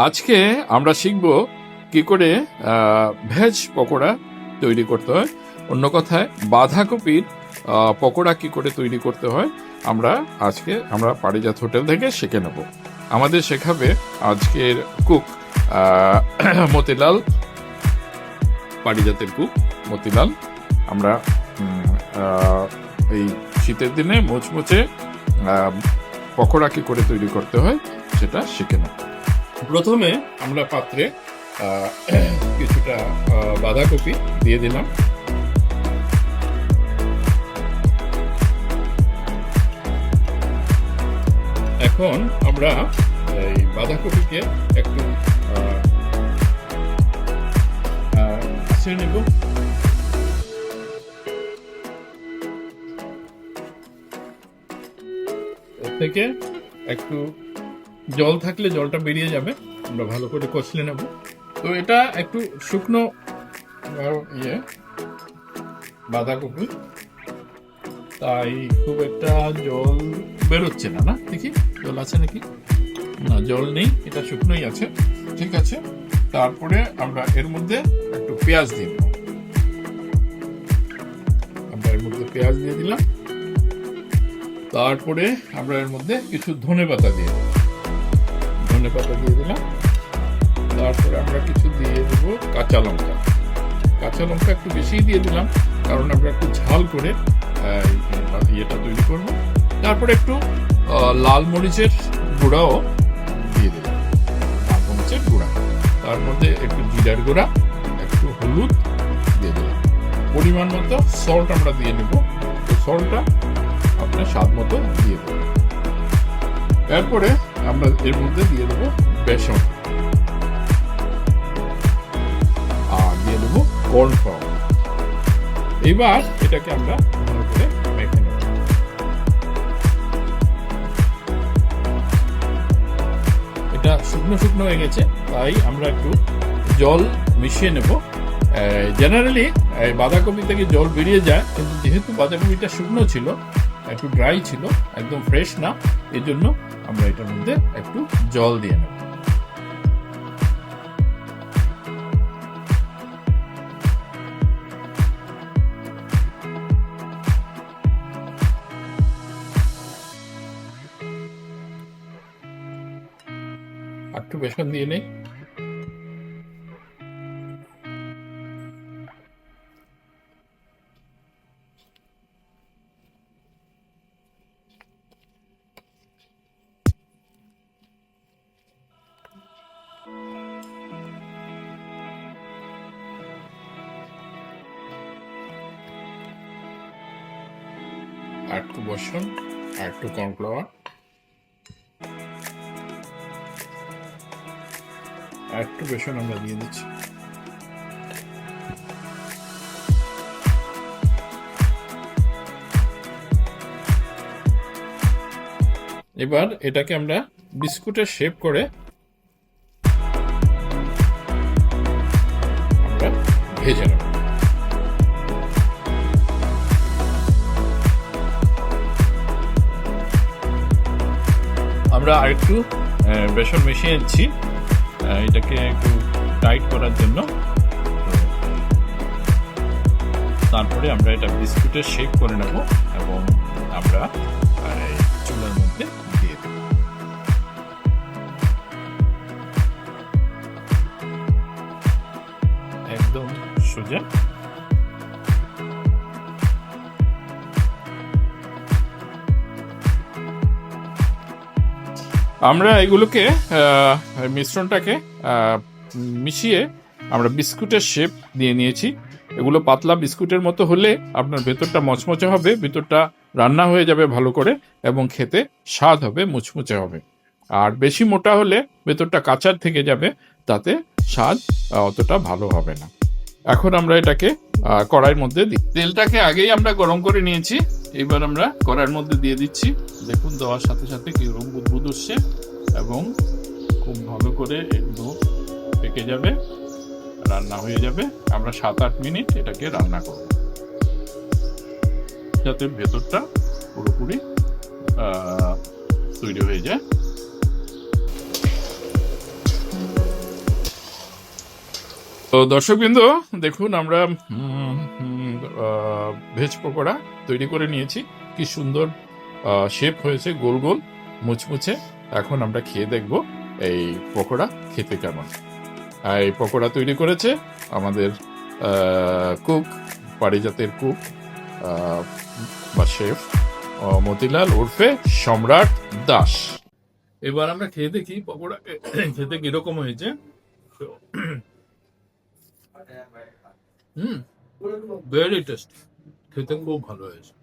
আজকে আমরা শিখব কি করে ভেজ পকোড়া তৈরি করতে হয়, অন্য কথায় বাঁধাকপির পকোড়া কি করে তৈরি করতে হয় আমরা পারিজাত হোটেল থেকে শিখে নেব। আমাদের শেখাবে আজকের কুক মতিলাল, পারিজাতের কুক মতিলাল। আমরা এই শীতের দিনে মুচমুচে পকোড়া কি করে তৈরি করতে হয় সেটা শিখে নেব। প্রথমে আমরা পাত্রে কিছুটা বাঁধাকপি দিয়ে দিলাম। এখন আমরা এই বাঁধাকপিকে একটু ছেড়ে নেব। এর থেকে একটু জল থাকলে জলটা বেরিয়ে যাবে, আমরা ভালো করে কষলে নেব। তো এটা একটু শুকনো বাঁধাকপি, তাই খুব একটা জল বেরোচ্ছে না। না দেখি জল আছে নাকি, না জল নেই, এটা শুকনোই আছে, ঠিক আছে। তারপরে আমরা এর মধ্যে একটু পেঁয়াজ দিয়ে দেব। আমরা এর মধ্যে পেঁয়াজ দিয়ে দিলাম। তারপরে আমরা এর মধ্যে কিছু ধনেপাতা দিয়ে দেব, ধনেপাতা দিয়ে দিলাম। তারপরে আমরা কিছু দিয়ে দেব কাঁচা লঙ্কা। কাঁচা লঙ্কা একটু বেশিই দিয়ে দিলাম, কারণ আমরা একটু ঝাল করে ইয়েটা তৈরি করব। তারপরে একটু লাল মরিচের গুঁড়াও দিয়ে দিলাম, লাল মরিচের গুঁড়া। তার মধ্যে একটু জিরার গুঁড়া, একটু হলুদ দিয়ে দিলাম। পরিমাণ মতো সল্ট আমরা দিয়ে নেব। তো সল্টটা আপনার স্বাদ মতো দিয়ে দেবো। এরপরে আমরা এর মধ্যে দিয়ে দেবো বেসন আর দিয়ে দেবো কর্নফ্লাওয়ার। এবার এটাকে আমরা ভালো করে মেখে নেব। এটা শুকনো শুকনো হয়ে গেছে, তাই আমরা একটু জল মিশিয়ে নেব। জেনারেলি বাঁধাকপি থেকে জল বেরিয়ে যায়, কিন্তু যেহেতু বাঁধাকপিটা শুকনো ছিল, একটু ড্রাই ছিল, একদম ফ্রেশ না, এই জন্য আমরা এটার মধ্যে একটু জল দিয়ে নেব। একটু বেসন দিয়ে নেই। আর একটু বেসন আর একটু কর্নফ্লাওয়ার আর একটু বেসন আমরা দিয়ে দিচ্ছি। এবার এটাকে আমরা বিস্কুটের শেপ করে আমরা ভেজে নেব। আমরা আরেকটু বেসন মিশিয়ে নিচ্ছি এটাকে একটু টাইট করার জন্য। তারপরে আমরা এটা বিস্কুটের শেপ করে নেব এবং আমরা চুলার মধ্যে দিয়ে দেব। একদম সোজা। আমরা এগুলোকে মিশ্রণটাকে মিশিয়ে আমরা বিস্কুটের শেপ দিয়ে নিয়েছি। এগুলো পাতলা বিস্কুটের মতো হলে আপনার ভেতরটা মচমচে হবে, ভেতরটা রান্না হয়ে যাবে ভালো করে এবং খেতে স্বাদ হবে, মুচমুচে হবে। আর বেশি মোটা হলে ভেতরটা কাঁচার থেকে যাবে, তাতে স্বাদ অতটা ভালো হবে না। এখন আমরা এটাকে কড়াইয়ের মধ্যে দিই। তেলটাকে আগেই আমরা গরম করে নিয়েছি, এবার আমরা কড়াইয়ের মধ্যে দিয়ে দিচ্ছি। দেখুন দেওয়ার সাথে সাথে কিরকম বুদবুদ উঠছে এবং খুব ভালো করে এগুলো পেকে যাবে, রান্না হয়ে যাবে। আমরা 7-8 মিনিট এটাকে রান্না করব, যাতে ভেতরটা পুরোপুরি তৈরি হয়ে যায়। তো দর্শকবৃন্দ, দেখুন আমরা ভেজ পকোড়া তৈরি করে নিয়েছি। কি সুন্দর শেপ হয়েছে, গোল গোল মুচমুচে। এখন আমরা খেয়ে দেখব এই পকোড়া খেতে কেমন। আর এই পকোড়া তৈরি করেছে আমাদের কুক, পারিজাতের কুক বা শেফ মতিলাল ওরফে সম্রাট দাস। এবার আমরা খেয়ে দেখি পকোড়া খেতে কিরকম হয়েছে। ভেরি টেস্টি, খেতে খুব ভালো হয়েছে।